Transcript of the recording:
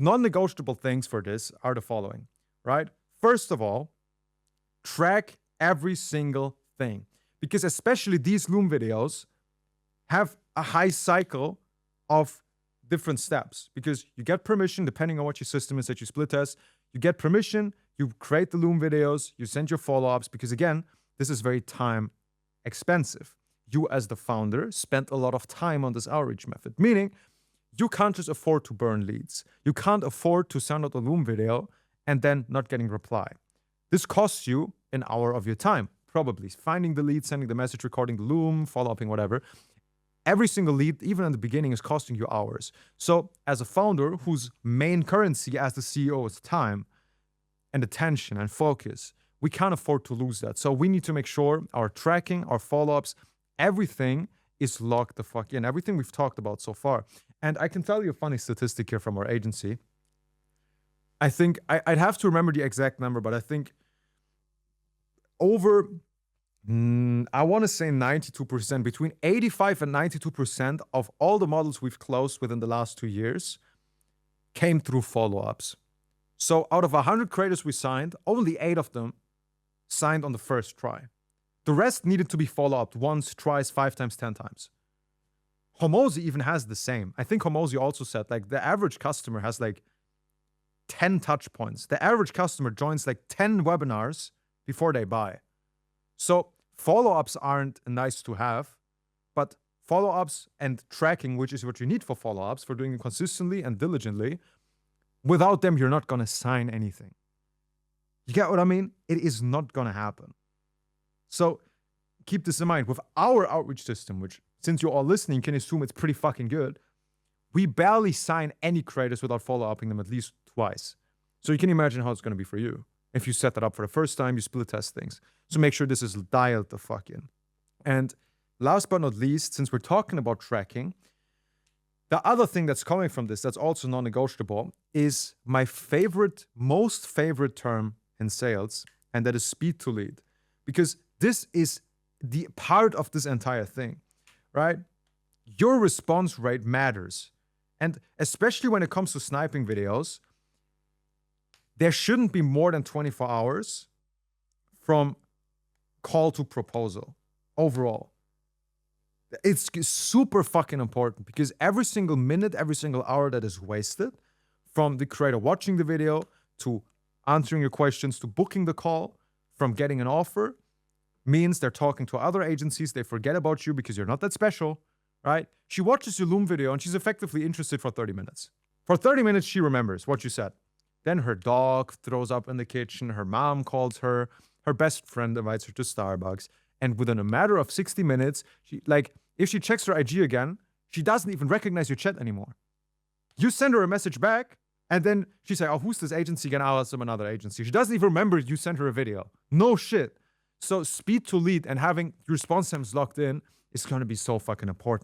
non-negotiable things for this are the following, right? First of all, track every single thing, because especially these Loom videos have a high cycle of different steps, because you get permission depending on what your system is that you split test. You get permission, you create the Loom videos, you send your follow-ups, because again, this is very time expensive. You as the founder spent a lot of time on this outreach method, meaning you can't just afford to burn leads. You can't afford to send out a Loom video and then not getting reply. This costs you an hour of your time, probably. Finding the lead, sending the message, recording the Loom, follow-upping, whatever. Every single lead, even in the beginning, is costing you hours. So as a founder whose main currency as the CEO is time and attention and focus, we can't afford to lose that. So we need to make sure our tracking, our follow-ups, everything is locked the fuck in. Everything we've talked about so far. And I can tell you a funny statistic here from our agency. I think, I'd have to remember the exact number, but I think over, I want to say 92%, between 85 and 92% of all the models we've closed within the last 2 years came through follow-ups. So out of 100 creators we signed, only 8 of them signed on the first try. The rest needed to be follow-up once, twice, 5 times, 10 times. Homozy even has the same. I think Homozy also said, like, the average customer has like 10 touch points. The average customer joins like 10 webinars before they buy. So follow-ups aren't nice to have, but follow-ups and tracking, which is what you need for follow-ups, for doing it consistently and diligently, without them, you're not going to sign anything. You get what I mean? It is not going to happen. So keep this in mind. With our outreach system, which, since you're all listening, you can assume it's pretty fucking good, we barely sign any creators without follow-upping them at least twice. So you can imagine how it's going to be for you. If you set that up for the first time, you split test things. So make sure this is dialed the fuck in. And last but not least, since we're talking about tracking, the other thing that's coming from this that's also non-negotiable is my favorite, most favorite term in sales, and that is speed to lead. Because this is the part of this entire thing, right? Your response rate matters. And especially when it comes to sniping videos, there shouldn't be more than 24 hours from call to proposal overall. It's super fucking important, because every single minute, every single hour that is wasted, from the creator watching the video to answering your questions to booking the call, from getting an offer, means they're talking to other agencies. They forget about you because you're not that special, right? She watches your Loom video and she's effectively interested for 30 minutes. For 30 minutes, she remembers what you said. Then her dog throws up in the kitchen, her mom calls her, her best friend invites her to Starbucks, and within a matter of 60 minutes, if she checks her IG again, she doesn't even recognize your chat anymore. You send her a message back, and then she's like, oh, who's this agency again? I'll ask them another agency. She doesn't even remember you sent her a video. No shit. So speed to lead and having your response times locked in is going to be so fucking important.